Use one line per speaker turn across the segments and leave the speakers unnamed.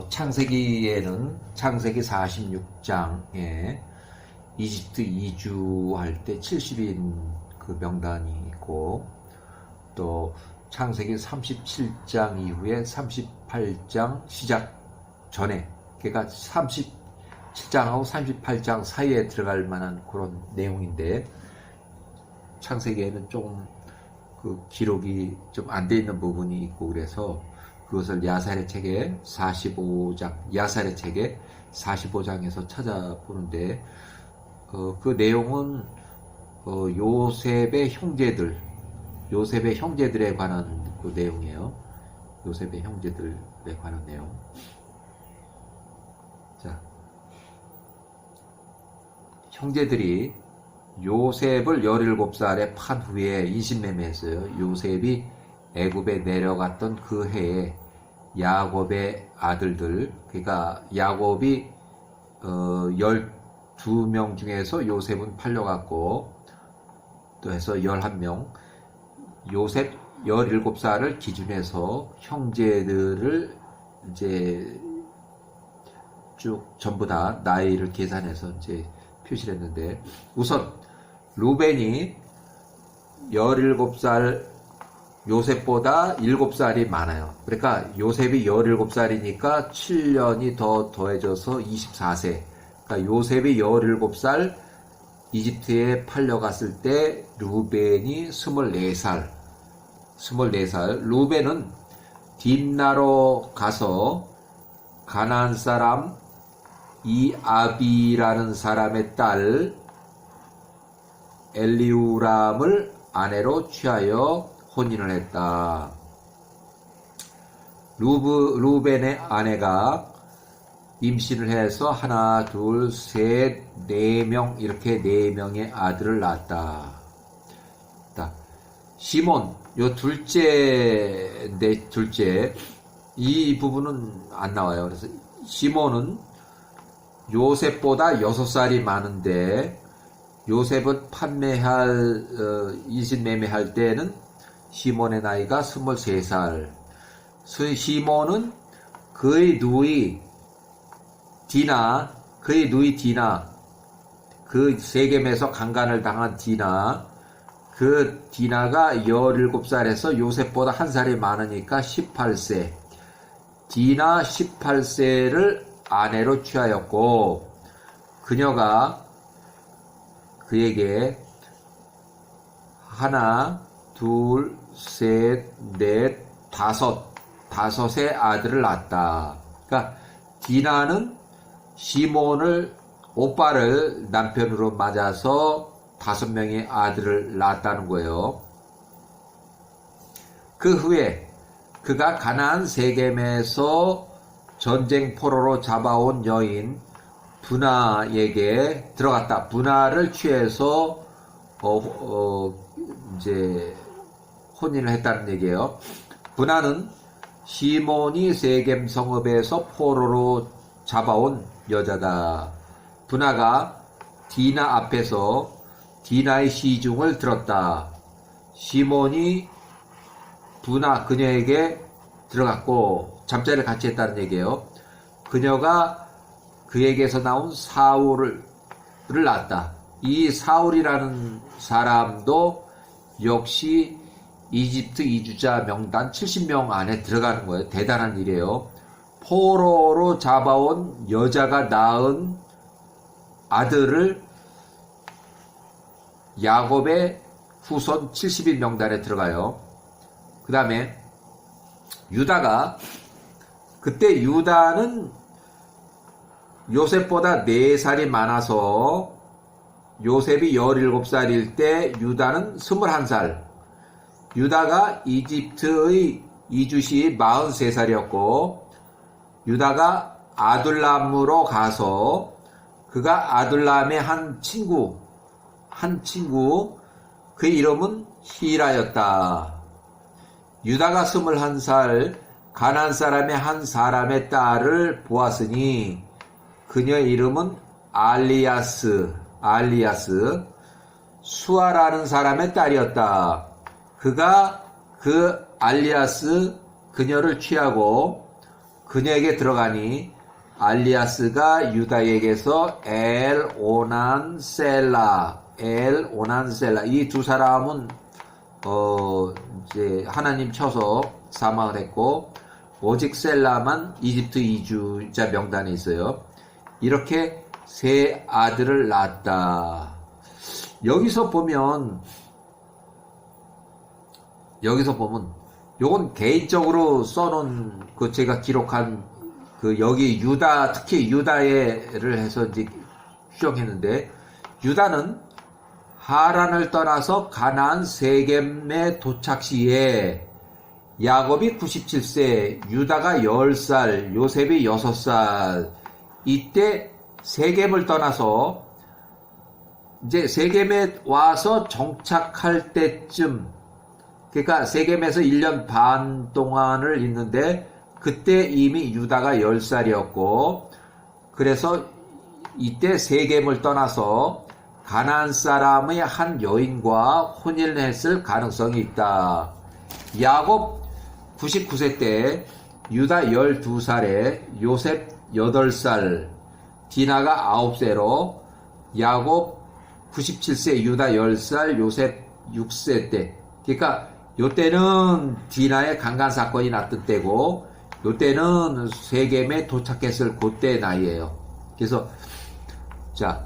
창세기에는 창세기 46장에 이집트 이주할 때 70인 그 명단이 있고, 또 창세기 37장 이후에 38장 시작 전에, 그러니까 37장하고 38장 사이에 들어갈 만한 그런 내용인데, 창세기에는 좀 그 기록이 좀 안 돼 있는 부분이 있고, 그래서 그것을 야살의 책에 45장, 야살의 책에 45장에서 찾아보는데, 그 내용은 요셉의 형제들에 관한 그 내용이에요. 요셉의 형제들에 관한 내용. 자, 형제들이 요셉을 17살에 판 후에 인신매매했어요. 요셉이 애굽에 내려갔던 그 해에 야곱의 아들들, 그러니까 야곱이 12명 중에서 요셉은 팔려갔고, 또 해서 11명, 요셉 17살을 기준해서 형제들을 이제 쭉 전부 다 나이를 계산해서 이제 표시를 했는데, 우선 루벤이 17살, 요셉보다 7살이 많아요. 그러니까 요셉이 17살이니까 7년이 더 더해져서 24세. 그러니까 요셉이 17살 이집트에 팔려갔을 때 루벤이 24살. 루벤은 딥나로 가서 가나안 사람 이아비라는 사람의 딸 엘리우람을 아내로 취하여 혼인을 했다. 루벤의 아내가 임신을 해서 하나, 둘, 셋, 4명, 이렇게 4명의 아들을 낳았다. 시몬, 요 둘째인데, 이 부분은 안 나와요. 그래서 시몬은 요셉보다 6살이 많은데, 요셉은 인신매매할 때는 시몬의 나이가 23살. 시몬은 그의 누이 디나, 그 세겜에서 강간을 당한 디나, 그 디나가 17살에서 요셉보다 한 살이 많으니까 18세. 디나 18세를 아내로 취하였고, 그녀가 그에게 하나, 둘, 셋, 넷, 다섯의 아들을 낳았다. 그러니까 디나는 시몬을, 오빠를 남편으로 맞아서 5명의 아들을 낳았다는 거예요. 그 후에 그가 가나안 세겜에서 전쟁 포로로 잡아온 여인 분하에게 들어갔다. 분하를 취해서 이제 혼인을 했다는 얘기예요. 분하는 시몬이 세겜 성읍에서 포로로 잡아온 여자다. 분하가 디나 앞에서 디나의 시중을 들었다. 시몬이 분하 그녀에게 들어갔고 잠자리를 같이 했다는 얘기예요. 그녀가 그에게서 나온 사울을 낳았다. 이 사울이라는 사람도 역시 이집트 이주자 명단 70명 안에 들어가는 거예요. 대단한 일이에요. 포로로 잡아온 여자가 낳은 아들을 야곱의 후손 70인 명단에 들어가요. 그 다음에 유다가, 그때 유다는 요셉보다 4살이 많아서 요셉이 17살일 때 유다는 21살. 유다가 이집트의 이주시 43살이었고, 유다가 아둘람으로 가서 그가 아둘람의 한 친구, 그 이름은 히라였다. 유다가 21살 가나안 사람의 한 사람의 딸을 보았으니 그녀의 이름은 알리아스, 수아라는 사람의 딸이었다. 그가 그 알리아스 그녀를 취하고 그녀에게 들어가니 알리아스가 유다에게서 엘 오난 셀라 이 두 사람은 이제 하나님 쳐서 사망을 했고 오직 셀라만 이집트 이주자 명단에 있어요. 이렇게 세 아들을 낳았다. 여기서 보면 요건 개인적으로 써놓은 그 제가 기록한 그 여기 유다, 특히 유다를 해서 이제 수정했는데, 유다는 하란을 떠나서 가나안 세겜에 도착 시에 야곱이 97세, 유다가 10살, 요셉이 6살, 이때 세겜을 떠나서 이제 세겜에 와서 정착할 때쯤, 그러니까 세겜에서 1년 반 동안을 있는데 그때 이미 유다가 10살이었고, 그래서 이때 세겜을 떠나서 가나안 사람의 한 여인과 혼인을 했을 가능성이 있다. 야곱 99세 때 유다 12살에 요셉 8살, 디나가 9세로 야곱 97세, 유다 10살, 요셉 6세 때, 그러니까 요때는 디나의 강간 사건이 났던 때고 요때는 세겜에 도착했을 그때 나이에요. 그래서 자,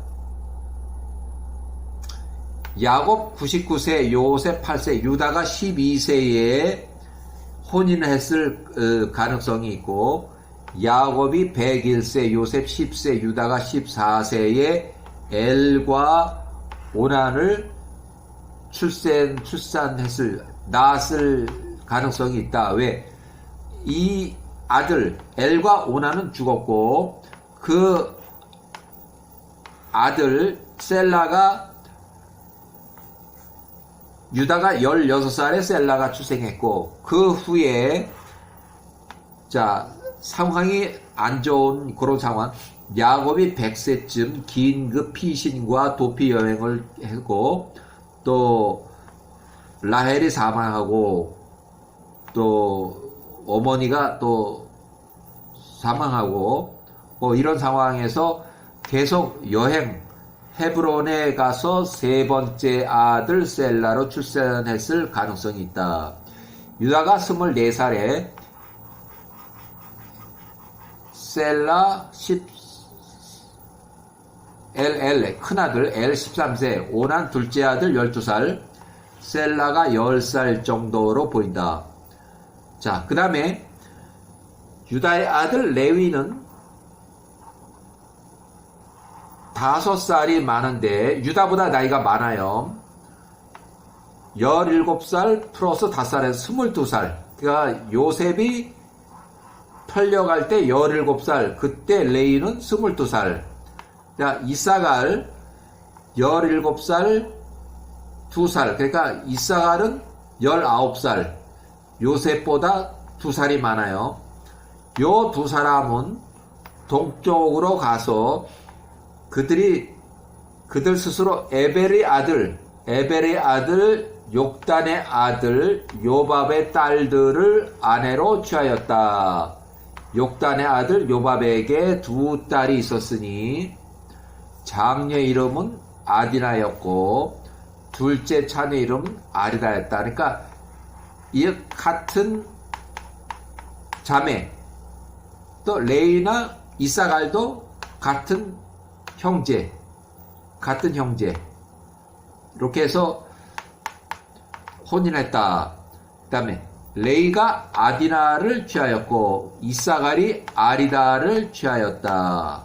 야곱 99세, 요셉 8세, 유다가 12세에 혼인을 했을 가능성이 있고, 야곱이 101세, 요셉 10세, 유다가 14세에 엘과 오난을 낳았을 가능성이 있다. 왜? 이 아들 엘과 오난은 죽었고 그 아들 셀라가 유다가 16살에 셀라가 출생했고, 그 후에 자 상황이 안 좋은 그런 상황, 야곱이 100세쯤 긴급 피신과 도피 여행을 했고, 또 라헬이 사망하고, 또 어머니가 또 사망하고, 이런 상황에서 계속 여행, 헤브론에 가서 세 번째 아들 셀라로 출산했을 가능성이 있다. 유다가 24살에 셀라 큰아들 엘 13세, 오난 둘째 아들 12살, 셀라가 10살 정도로 보인다. 자, 그 다음에 유다의 아들 레위는 5살이 많은데 유다보다 나이가 많아요. 17살 플러스 5살에서 22살. 그러니까 요셉이 풀려갈 때 17살, 그때 레이는 22살. 자, 이사갈 17살 2살. 그러니까 이사갈은 19살. 요셉보다 2살이 많아요. 요 두 사람은 동쪽으로 가서 그들 스스로 에벨의 아들 욕단의 아들 요밥의 딸들을 아내로 취하였다. 욕단의 아들 요밥에게 2 딸이 있었으니 장녀 이름은 아디나였고 둘째 차녀 이름은 아리다였다. 그러니까 이 같은 자매, 또 레이나 이사갈도 같은 형제. 이렇게 해서 혼인했다. 그 다음에 레이가 아디나를 취하였고 이사갈이 아리다를 취하였다.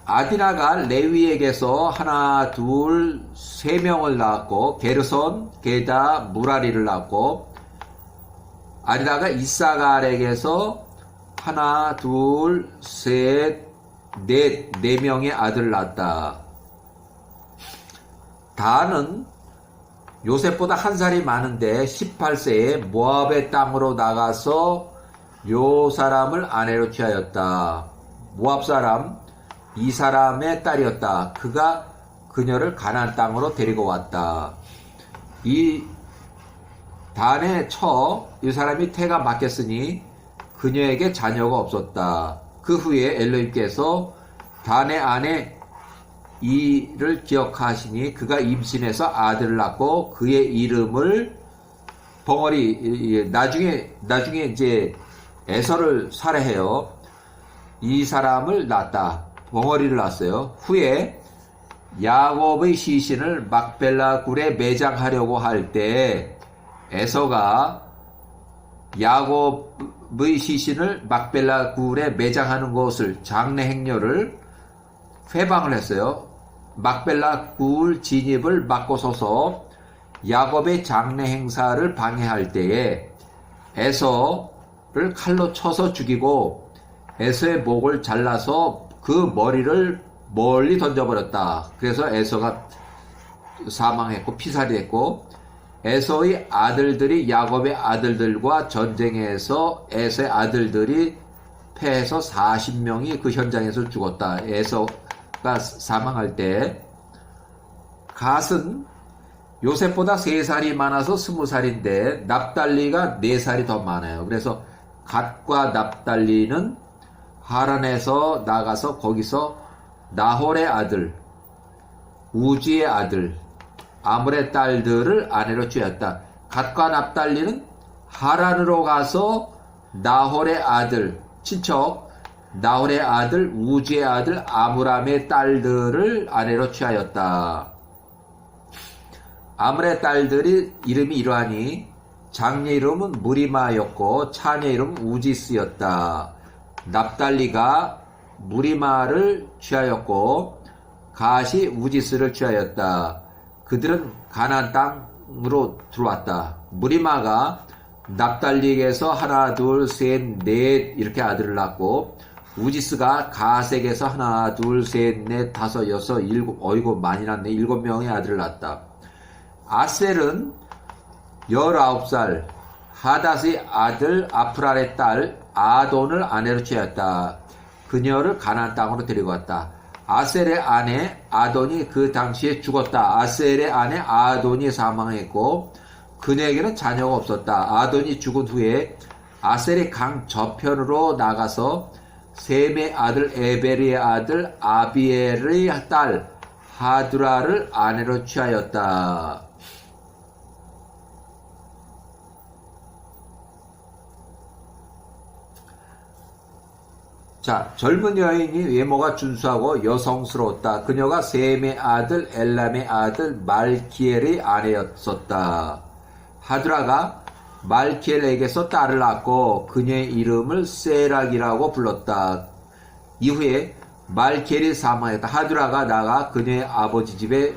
아디나가 레위에게서 하나, 둘, 3명을 낳았고 게르손, 게다, 무라리를 낳았고, 아리다가 이사갈에게서 하나, 둘, 셋, 넷, 4명의 아들을 낳았다. 다는 요셉보다 1살이 많은데 18세에 모압의 땅으로 나가서 요 사람을 아내로 취하였다. 모압 사람, 이 사람의 딸이었다. 그가 그녀를 가나안 땅으로 데리고 왔다. 이 단에 처 이 사람이 태가 막혔으니 그녀에게 자녀가 없었다. 그 후에 엘로힘께서 단의 아내 이를 기억하시니 그가 임신해서 아들을 낳고 그의 이름을 벙어리 나중에 이제 에서를 살해해요. 이 사람을 낳았다. 벙어리를 낳았어요. 후에 야곱의 시신을 막벨라 굴에 매장하려고 할 때 에서가 야곱의 시신을 막벨라 굴에 매장하는 것을 장례 행렬을 회방을 했어요. 막벨라 굴 진입을 막고서서 야곱의 장례 행사를 방해할 때에 에서를 칼로 쳐서 죽이고 에서의 목을 잘라서 그 머리를 멀리 던져버렸다. 그래서 에서가 사망했고 피살이했고 에서의 아들들이 야곱의 아들들과 전쟁에서 에서의 아들들이 패해서 40명이 그 현장에서 죽었다. 에서가 사망할 때 갓은 요셉보다 3살이 많아서 20살인데 납달리가 4살이 더 많아요. 그래서 갓과 납달리는 하란에서 나가서 거기서 나홀의 아들, 우지의 아들, 아물의 딸들을 아내로 취하였다. 갓과 납달리는 하란으로 가서 나홀의 아들, 친척, 나홀의 아들, 우지의 아들, 아므람의 딸들을 아내로 취하였다. 아물의 딸들이 이름이 이러하니 장녀 이름은 무리마였고 차녀 이름은 우지스였다. 납달리가 무리마를 취하였고 갓이 우지스를 취하였다. 그들은 가나안 땅으로 들어왔다. 무리마가 납달리에게서 하나, 둘, 셋, 넷 이렇게 아들을 낳고 우지스가 갓에게서 하나, 둘, 셋, 넷, 다섯, 여섯, 일곱, 어이구 많이 낳네. 7명의 아들을 낳았다. 아셀은 19살 하닷의 아들 아프랄의 딸 아돈을 아내로 취하였다. 그녀를 가나안 땅으로 데리고 왔다. 아셀의 아내 아돈이 그 당시에 죽었다. 아셀의 아내 아돈이 사망했고 그녀에게는 자녀가 없었다. 아돈이 죽은 후에 아셀이 강 저편으로 나가서 셈의 아들 에베리의 아들 아비엘의 딸 하두라를 아내로 취하였다. 자, 젊은 여인이 외모가 준수하고 여성스러웠다. 그녀가 셈의 아들 엘람의 아들 말키엘의 아내였었다. 하드라가 말키엘에게서 딸을 낳고 그녀의 이름을 세락이라고 불렀다. 이후에 말키엘이 사망했다. 하드라가 나가 그녀의 아버지 집에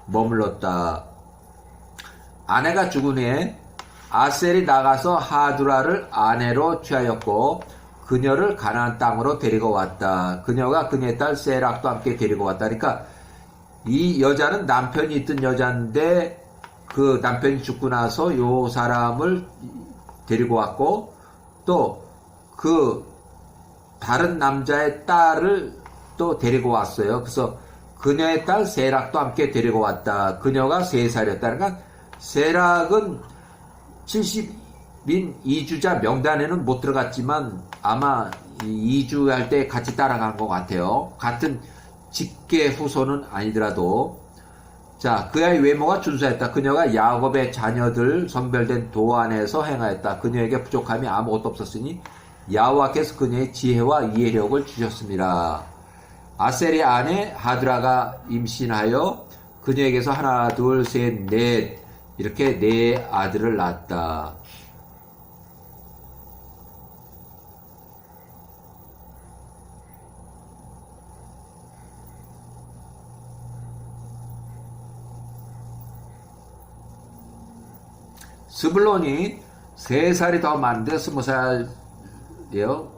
머물렀다. 아내가 죽은 후에 아셀이 나가서 하두라를 아내로 취하였고 그녀를 가나안 땅으로 데리고 왔다. 그녀가 그녀의 딸 세락도 함께 데리고 왔다. 그러니까 이 여자는 남편이 있던 여자인데 그 남편이 죽고 나서 요 사람을 데리고 왔고 또 그 다른 남자의 딸을 또 데리고 왔어요. 그래서 그녀의 딸 세락도 함께 데리고 왔다. 그녀가 3살이었다. 그러니까 세락은 70인 이주자 명단에는 못 들어갔지만 아마 이주할 때 같이 따라간 것 같아요. 같은 직계 후손은 아니더라도. 자, 그의 외모가 준수했다. 그녀가 야곱의 자녀들 선별된 도안에서 행하였다. 그녀에게 부족함이 아무것도 없었으니 여호와께서 그녀의 지혜와 이해력을 주셨습니다. 아셀의 아내 하드라가 임신하여 그녀에게서 하나, 둘, 셋, 넷 이렇게 4 아들을 낳았다. 스불론이 3살이 더 많은데 20살이요.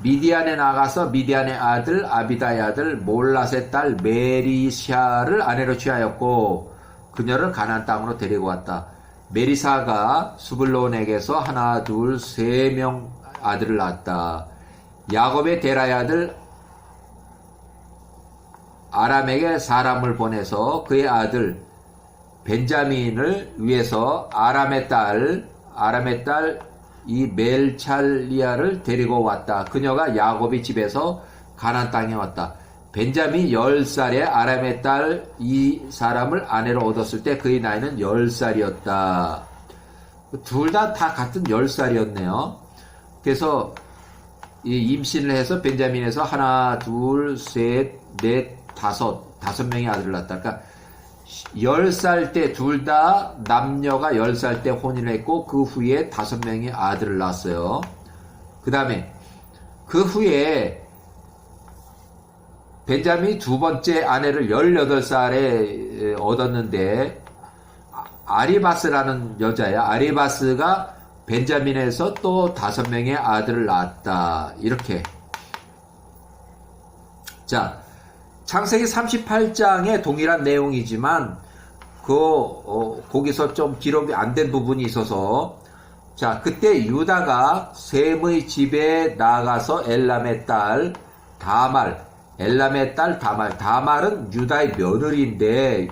미디안에 나가서 미디안의 아들 아비다의 아들 몰라스의 딸 메리샤를 아내로 취하였고 그녀를 가나안 땅으로 데리고 왔다. 메리사가 스불론에게서 하나, 둘, 3명 아들을 낳았다. 야곱의 데라의 아들 아람에게 사람을 보내서 그의 아들 벤자민을 위해서 아람의 딸 이 멜찰리아를 데리고 왔다. 그녀가 야곱의 집에서 가나안 땅에 왔다. 벤자민 10살에 아람의 딸 이 사람을 아내로 얻었을 때 그의 나이는 10살이었다. 둘 다 같은 10살이었네요. 그래서 이 임신을 해서 벤자민에서 하나, 둘, 셋, 넷, 다섯 명의 아들을 낳았다. 그러니까 10살 때 둘 다 남녀가 10살 때 혼인을 했고 그 후에 5명의 아들을 낳았어요. 그 다음에 그 후에 벤자민이 두 번째 아내를 18살에 얻었는데 아리바스라는 여자야. 아리바스가 벤자민에서 또 5명의 아들을 낳았다. 이렇게. 자, 창세기 38장에 동일한 내용이지만 거기서 좀 기록이 안 된 부분이 있어서, 자, 그때 유다가 셈의 집에 나가서 엘람의 딸 다말은 유다의 며느리인데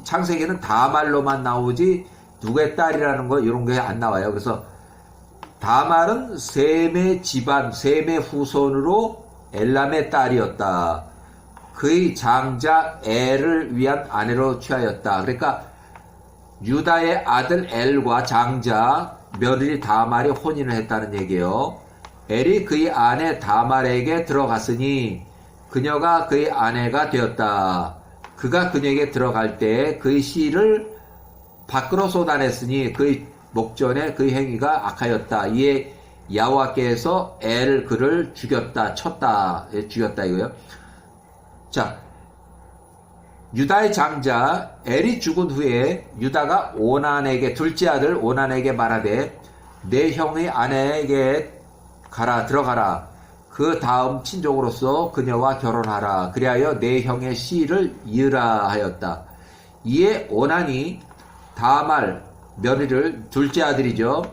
창세기는 다말로만 나오지 누구의 딸이라는 거 이런 게 안 나와요. 그래서 다말은 셈의 집안, 셈의 후손으로 엘람의 딸이었다. 그의 장자 엘을 위한 아내로 취하였다. 그러니까 유다의 아들 엘과 장자 며느리 다말이 혼인을 했다는 얘기예요. 엘이 그의 아내 다말에게 들어갔으니 그녀가 그의 아내가 되었다. 그가 그녀에게 들어갈 때 그의 씨를 밖으로 쏟아냈으니 그의 목전에 그의 행위가 악하였다. 이에 여호와께서 그를 쳤다 이거요. 자, 유다의 장자 엘이 죽은 후에 유다가 둘째 아들 오난에게 말하되 내 형의 아내에게 들어가라. 그 다음 친족으로서 그녀와 결혼하라. 그리하여 내 형의 씨를 이으라 하였다. 이에 오난이 다말 며느리를 둘째 아들이죠.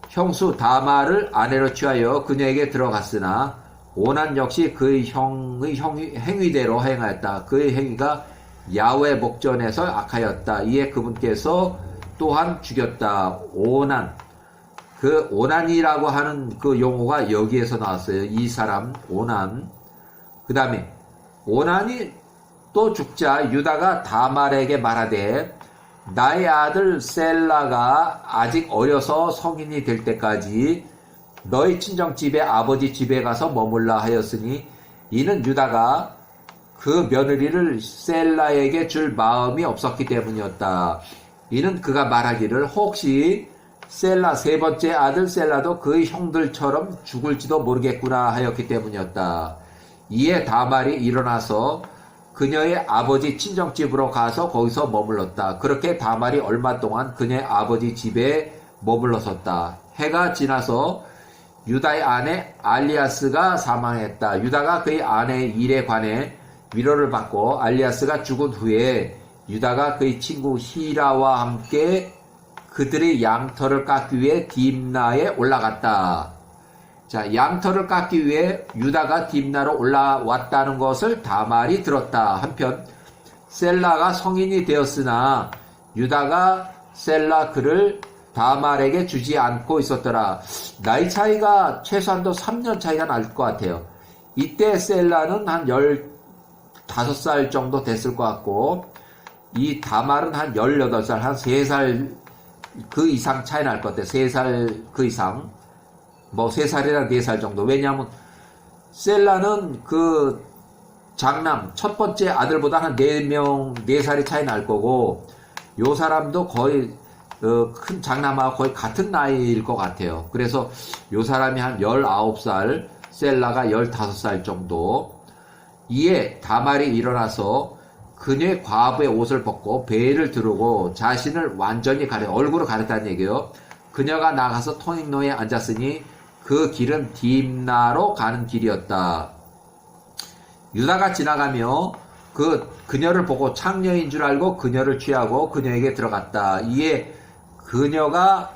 형수 다말을 아내로 취하여 그녀에게 들어갔으나 오난 역시 그의 형의 행위대로 행하였다. 그의 행위가 야훼 목전에서 악하였다. 이에 그분께서 또한 죽였다. 그 오난이라고 하는 그 용어가 여기에서 나왔어요. 이 사람 오난. 그 다음에 오난이 또 죽자 유다가 다말에게 말하되 나의 아들 셀라가 아직 어려서 성인이 될 때까지 너희 친정집에 아버지 집에 가서 머물라 하였으니 이는 유다가 그 며느리를 셀라에게 줄 마음이 없었기 때문이었다. 이는 그가 말하기를 혹시 셀라 세 번째 아들 셀라도 그의 형들처럼 죽을지도 모르겠구나 하였기 때문이었다. 이에 다말이 일어나서 그녀의 아버지 친정집으로 가서 거기서 머물렀다. 그렇게 다말이 얼마 동안 그녀의 아버지 집에 머물렀었다. 해가 지나서 유다의 아내 알리아스가 사망했다. 유다가 그의 아내의 일에 관해 위로를 받고 알리아스가 죽은 후에 유다가 그의 친구 히라와 함께 그들의 양털을 깎기 위해 딥나에 올라갔다. 자, 양털을 깎기 위해 유다가 딥나로 올라왔다는 것을 다말이 들었다. 한편 셀라가 성인이 되었으나 유다가 셀라 그를 다말에게 주지 않고 있었더라. 나이 차이가 최소한도 3년 차이가 날 것 같아요. 이때 셀라는 한 15살 정도 됐을 것 같고 이 다말은 한 18살, 한 3살 그 이상 차이 날 것 같아요. 3살 그 이상. 뭐 3살이나 4살 정도. 왜냐하면 셀라는 그 장남 첫 번째 아들보다 한 4살이 차이 날 거고 요 사람도 거의 큰 장남하고 거의 같은 나이일 것 같아요. 그래서 요 사람이 한 19살, 셀라가 15살 정도. 이에 다말이 일어나서 그녀의 과부의 옷을 벗고 베일을 두르고 자신을 완전히 얼굴을 가렸다는 얘기예요. 그녀가 나가서 통행로에 앉았으니 그 길은 딥나로 가는 길이었다. 유다가 지나가며 그녀를 보고 창녀인 줄 알고 그녀를 취하고 그녀에게 들어갔다. 이에 그녀가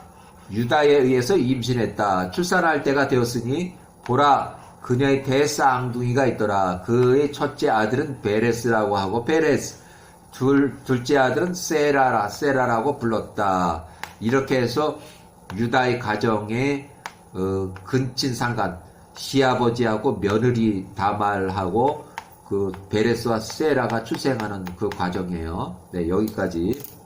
유다에 의해서 임신했다. 출산할 때가 되었으니 보라 그녀의 대쌍둥이가 있더라. 그의 첫째 아들은 베레스라고 하고 베레스 둘째 아들은 세라라고 불렀다. 이렇게 해서 유다의 가정의 근친상간, 시아버지하고 며느리 다말하고 그 베레스와 세라가 출생하는 그 과정이에요. 네, 여기까지.